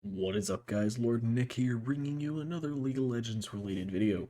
What is up, guys? Lord Nick here, bringing you another League of Legends related video.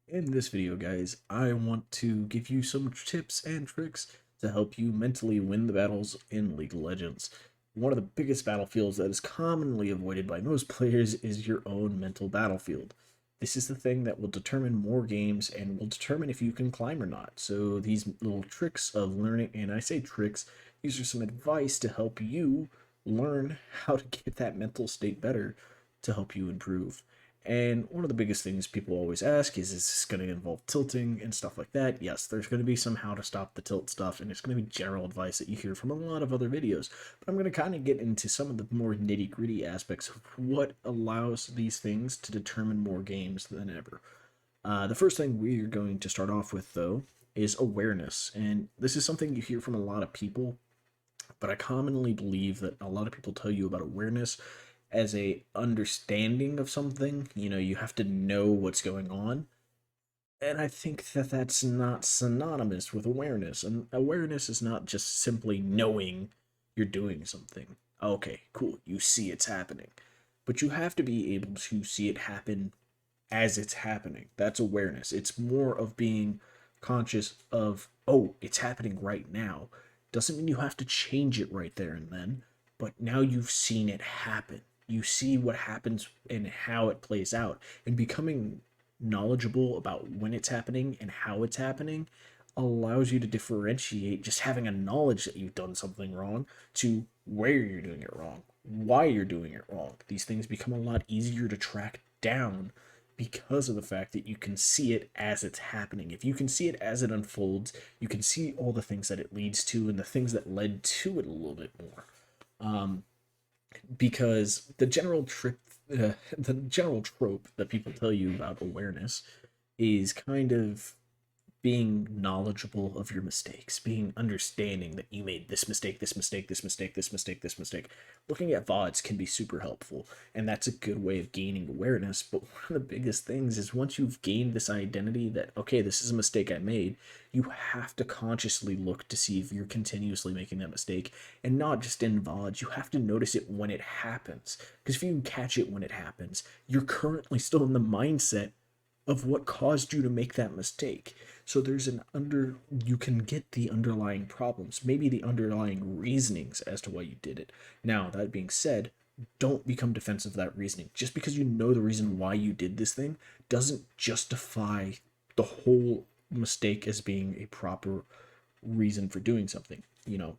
In this video, guys, I want to give you some tips and tricks to help you mentally win the battles in League of Legends. One of the biggest battlefields that is commonly avoided by most players is your own mental battlefield. This is the thing that will determine more games and will determine if you can climb or not. So these little tricks of learning, and I say tricks, these are some advice to help you learn how to get that mental state better to help you improve. And one of the biggest things people always ask is this going to involve tilting and stuff like that? Yes, there's going to be some how to stop the tilt stuff, and it's going to be general advice that you hear from a lot of other videos. But I'm going to kind of get into some of the more nitty gritty aspects of what allows these things to determine more games than ever. The first thing we're going to start off with, though, is awareness. And this is something you hear from a lot of people, but I commonly believe that a lot of people tell you about awareness as a understanding of something. You know, you have to know what's going on. And I think that that's not synonymous with awareness. And awareness is not just simply knowing you're doing something. Okay, cool, you see it's happening. But you have to be able to see it happen as it's happening. That's awareness. It's more of being conscious of, oh, it's happening right now. Doesn't mean you have to change it right there and then, but now you've seen it happen. You see what happens and how it plays out. And becoming knowledgeable about when it's happening and how it's happening allows you to differentiate just having a knowledge that you've done something wrong to where you're doing it wrong, why you're doing it wrong. These things become a lot easier to track down because of the fact that you can see it as it's happening. If you can see it as it unfolds, you can see all the things that it leads to and the things that led to it a little bit more. Because the general trope that people tell you about awareness is kind of being knowledgeable of your mistakes, being understanding that you made this mistake, this mistake, this mistake, this mistake, this mistake. Looking at VODs can be super helpful, and that's a good way of gaining awareness. But one of the biggest things is once you've gained this identity that, okay, this is a mistake I made, you have to consciously look to see if you're continuously making that mistake, and not just in VODs. You have to notice it when it happens, because if you catch it when it happens, you're currently still in the mindset of what caused you to make that mistake. So you can get the underlying problems, maybe the underlying reasonings as to why you did it. Now, that being said, don't become defensive of that reasoning. Just because you know the reason why you did this thing doesn't justify the whole mistake as being a proper reason for doing something. You know,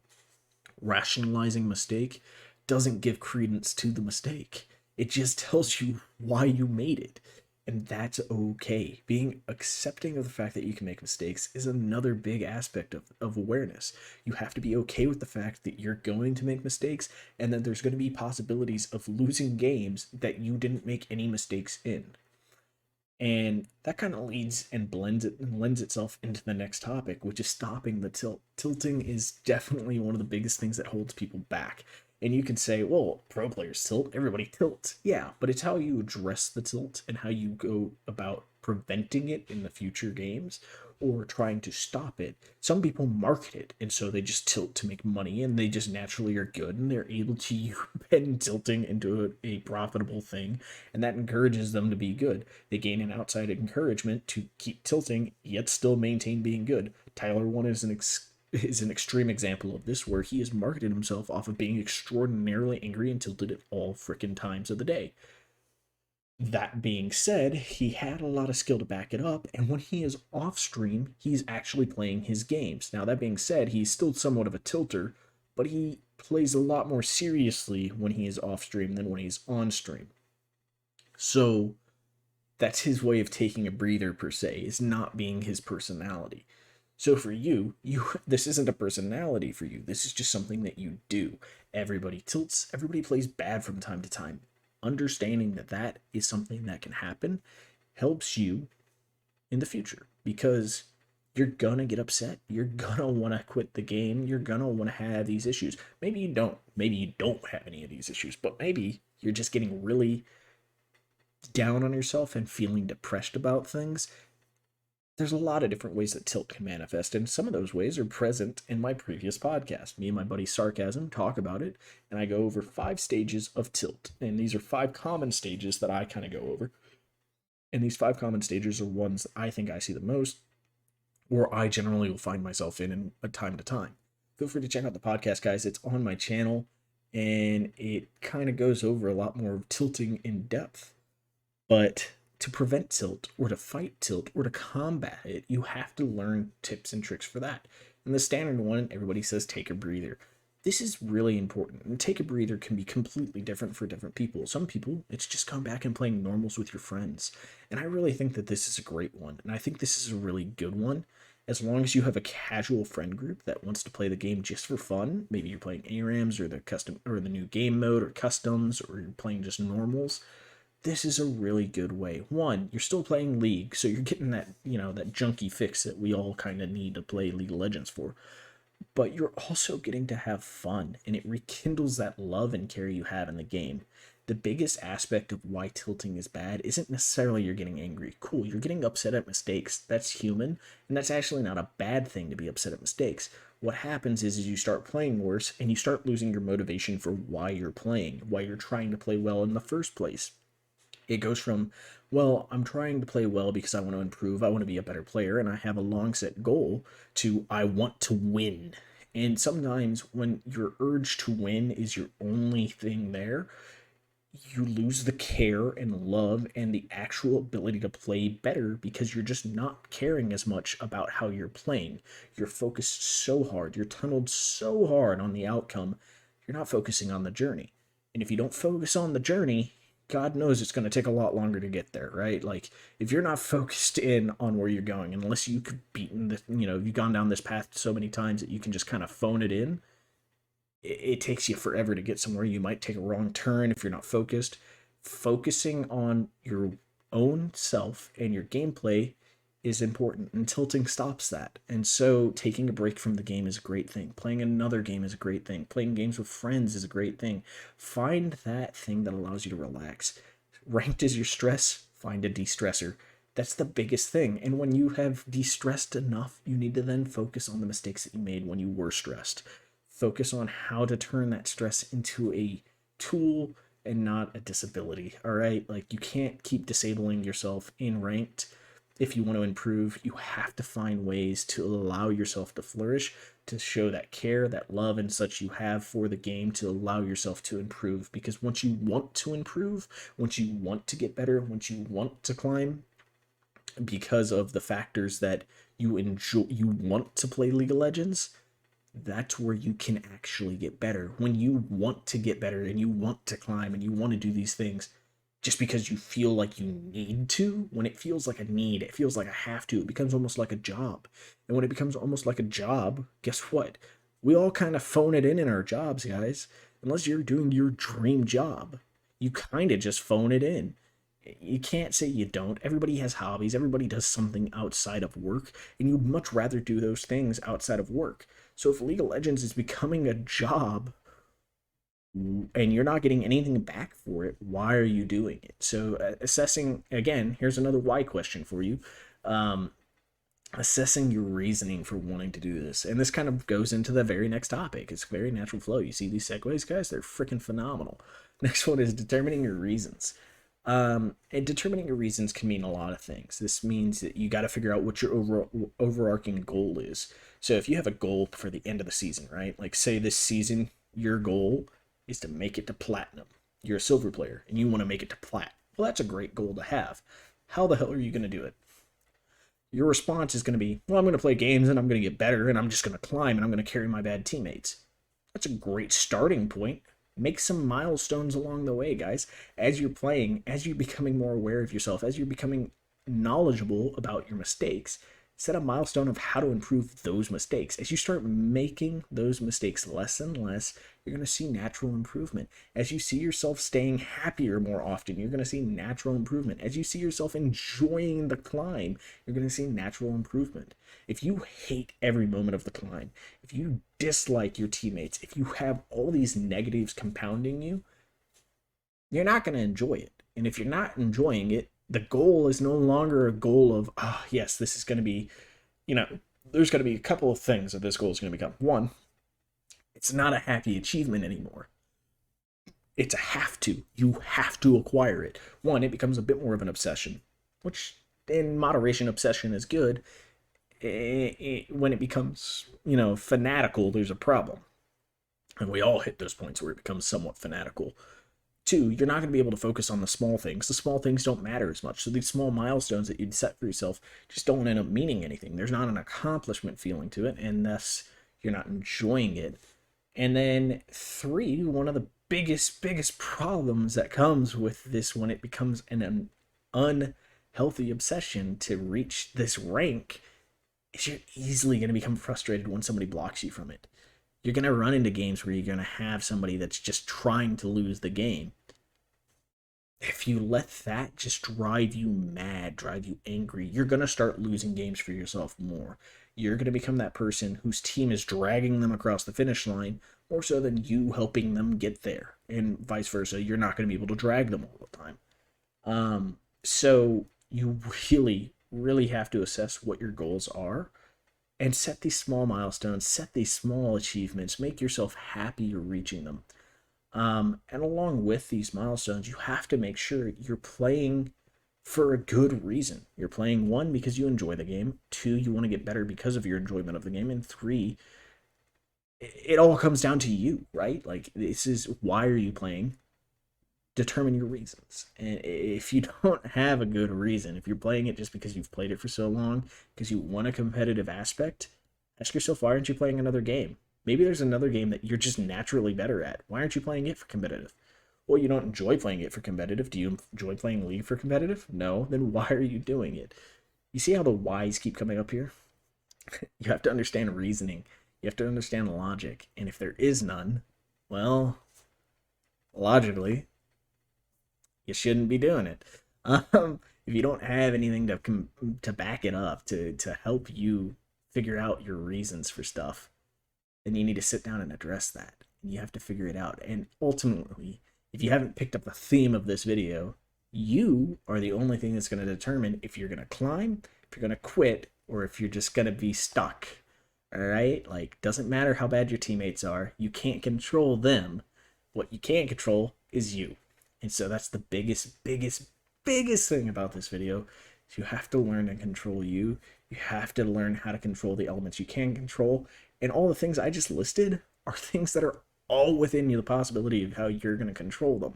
rationalizing mistake doesn't give credence to the mistake. It just tells you why you made it. And that's okay. Being accepting of the fact that you can make mistakes is another big aspect of awareness. You have to be okay with the fact that you're going to make mistakes and that there's going to be possibilities of losing games that you didn't make any mistakes in. And that kind of leads and blends it and lends itself into the next topic, which is stopping the tilt. Tilting is definitely one of the biggest things that holds people back. And you can say, well, pro players tilt, everybody tilts. Yeah, but it's how you address the tilt and how you go about preventing it in the future games or trying to stop it. Some people market it, and so they just tilt to make money, and they just naturally are good, and they're able to bend tilting into a profitable thing, and that encourages them to be good. They gain an outside encouragement to keep tilting, yet still maintain being good. Tyler One is an extreme example of this, where he has marketed himself off of being extraordinarily angry and tilted at all frickin' times of the day. That being said, he had a lot of skill to back it up, and when he is off stream, he's actually playing his games. Now, that being said, he's still somewhat of a tilter, but he plays a lot more seriously when he is off stream than when he's on stream. So, that's his way of taking a breather, per se, is not being his personality. So for you this isn't a personality for you. This is just something that you do. Everybody tilts, everybody plays bad from time to time. Understanding that that is something that can happen helps you in the future, because you're gonna get upset. You're gonna want to quit the game. You're gonna want to have these issues. Maybe you don't. Maybe you don't have any of these issues, but maybe you're just getting really down on yourself and feeling depressed about things. There's a lot of different ways that tilt can manifest, and some of those ways are present in my previous podcast. Me and my buddy Sarcasm talk about it, and I go over 5 stages of tilt. And these are 5 common stages that I kind of go over. And these 5 common stages are ones that I think I see the most, or I generally will find myself in a time to time. Feel free to check out the podcast, guys. It's on my channel, and it kind of goes over a lot more of tilting in depth. But to prevent tilt, or to fight tilt, or to combat it, you have to learn tips and tricks for that. And the standard one, everybody says take a breather. This is really important. And take a breather can be completely different for different people. Some people, it's just come back and playing normals with your friends. And I really think that this is a great one. And I think this is a really good one. As long as you have a casual friend group that wants to play the game just for fun, maybe you're playing ARAMs or the custom or the new game mode or customs, or you're playing just normals, this is a really good way. One, you're still playing League, so you're getting that, that junky fix that we all kind of need to play League of Legends for. But you're also getting to have fun, and it rekindles that love and care you have in the game. The biggest aspect of why tilting is bad isn't necessarily you're getting angry. Cool, you're getting upset at mistakes. That's human, and that's actually not a bad thing to be upset at mistakes. What happens is you start playing worse, and you start losing your motivation for why you're playing, why you're trying to play well in the first place. It goes from, well, I'm trying to play well because I want to improve, I want to be a better player, and I have a long set goal, to I want to win. And sometimes when your urge to win is your only thing there, you lose the care and love and the actual ability to play better, because you're just not caring as much about how you're playing. You're focused so hard, you're tunneled so hard on the outcome, you're not focusing on the journey. And if you don't focus on the journey, God knows it's going to take a lot longer to get there, right? Like, if you're not focused in on where you're going, unless you could beaten the, you've gone down this path so many times that you can just kind of phone it in, it takes you forever to get somewhere. You might take a wrong turn if you're not focused. Focusing on your own self and your gameplay is important, and tilting stops that. And so taking a break from the game is a great thing. Playing another game is a great thing. Playing games with friends is a great thing. Find that thing that allows you to relax. Ranked is your stress, find a de-stressor. That's the biggest thing. And when you have de-stressed enough, you need to then focus on the mistakes that you made when you were stressed. Focus on how to turn that stress into a tool and not a disability. All right? Like, you can't keep disabling yourself in ranked. If you want to improve, you have to find ways to allow yourself to flourish, to show that care, that love, and such you have for the game, to allow yourself to improve. Because once you want to improve, once you want to get better, once you want to climb, because of the factors that you enjoy, you want to play League of Legends, that's where you can actually get better. When you want to get better and you want to climb and you want to do these things just because you feel like you need to, when it feels like a need, it feels like a have to, it becomes almost like a job. And when it becomes almost like a job, guess what? We all kind of phone it in our jobs, guys. Unless you're doing your dream job, you kind of just phone it in. You can't say you don't. Everybody has hobbies. Everybody does something outside of work, and you'd much rather do those things outside of work. So if League of Legends is becoming a job and you're not getting anything back for it, why are you doing it? So assessing, again, here's another why question for you. Assessing your reasoning for wanting to do this. And this kind of goes into the very next topic. It's very natural flow. You see these segues, guys? They're freaking phenomenal. Next one is determining your reasons. And determining your reasons can mean a lot of things. This means that you got to figure out what your overarching goal is. So if you have a goal for the end of the season, right? Like, say this season, your goal is to make it to platinum. You're a silver player and you want to make it to plat. Well, that's a great goal to have. How the hell are you going to do it? Your response is going to be, well, I'm going to play games and I'm going to get better and I'm just going to climb and I'm going to carry my bad teammates. That's a great starting point. Make some milestones along the way, guys. As you're playing, as you're becoming more aware of yourself, as you're becoming knowledgeable about your mistakes, set a milestone of how to improve those mistakes. As you start making those mistakes less and less, you're going to see natural improvement. As you see yourself staying happier more often, you're going to see natural improvement. As you see yourself enjoying the climb, you're going to see natural improvement. If you hate every moment of the climb, if you dislike your teammates, if you have all these negatives compounding you, you're not going to enjoy it. And if you're not enjoying it, The goal is no longer a goal of, ah, oh, yes, this is going to be, you know, there's going to be a couple of things that this goal is going to become. One, it's not a happy achievement anymore. It's a have to. You have to acquire it. One, it becomes a bit more of an obsession, which in moderation, obsession is good. When it becomes, fanatical, there's a problem. And we all hit those points where it becomes somewhat fanatical. Two, you're not going to be able to focus on the small things. The small things don't matter as much. So these small milestones that you'd set for yourself just don't end up meaning anything. There's not an accomplishment feeling to it, and thus you're not enjoying it. And then three, one of the biggest problems that comes with this when it becomes an unhealthy obsession to reach this rank is you're easily going to become frustrated when somebody blocks you from it. You're going to run into games where you're going to have somebody that's just trying to lose the game. If you let that just drive you mad, drive you angry, you're going to start losing games for yourself more. You're going to become that person whose team is dragging them across the finish line more so than you helping them get there. And vice versa, you're not going to be able to drag them all the time. So you really have to assess what your goals are and set these small milestones, set these small achievements, make yourself happy you're reaching them. And along with these milestones, you have to make sure you're playing for a good reason. You're playing, one, because you enjoy the game, two, you want to get better because of your enjoyment of the game, and three, it all comes down to you, right? Like, this is, why are you playing? Determine your reasons. And if you don't have a good reason, if you're playing it just because you've played it for so long, because you want a competitive aspect, ask yourself, why aren't you playing another game? Maybe there's another game that you're just naturally better at. Why aren't you playing it for competitive? Well, you don't enjoy playing it for competitive. Do you enjoy playing League for competitive? No. Then why are you doing it? You see how the whys keep coming up here? You have to understand reasoning. You have to understand logic. And if there is none, well, logically, you shouldn't be doing it. If you don't have anything to back it up, to help you figure out your reasons for stuff, then you need to sit down and address that. And you have to figure it out. And ultimately, if you haven't picked up the theme of this video, you are the only thing that's going to determine if you're going to climb, if you're going to quit, or if you're just going to be stuck. All right? Like, doesn't matter how bad your teammates are. You can't control them. What you can control is you. And so that's the biggest thing about this video. Is you have to learn to control you. You have to learn how to control the elements you can control. And all the things I just listed are things that are all within the possibility of how you're going to control them.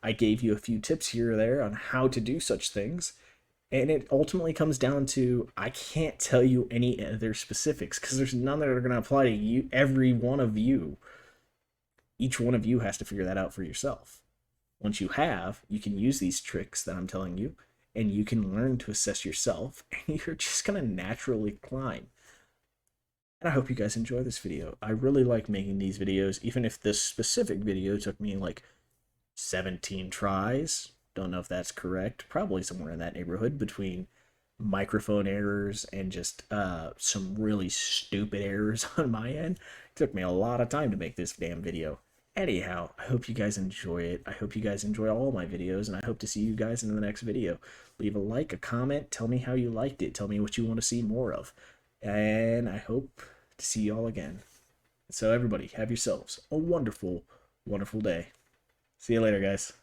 I gave you a few tips here or there on how to do such things. And it ultimately comes down to, I can't tell you any other specifics because there's none that are going to apply to you, every one of you. Each one of you has to figure that out for yourself. Once you have, you can use these tricks that I'm telling you, and you can learn to assess yourself, and you're just going to naturally climb. And I hope you guys enjoy this video. I really like making these videos, even if this specific video took me like 17 tries. Don't know if that's correct. Probably somewhere in that neighborhood between microphone errors and just some really stupid errors on my end. It took me a lot of time to make this damn video. Anyhow, I hope you guys enjoy it. I hope you guys enjoy all my videos, and I hope to see you guys in the next video. Leave a like, a comment, tell me how you liked it, tell me what you want to see more of. And I hope to see y'all again. So everybody, have yourselves a wonderful, wonderful day. See you later, guys.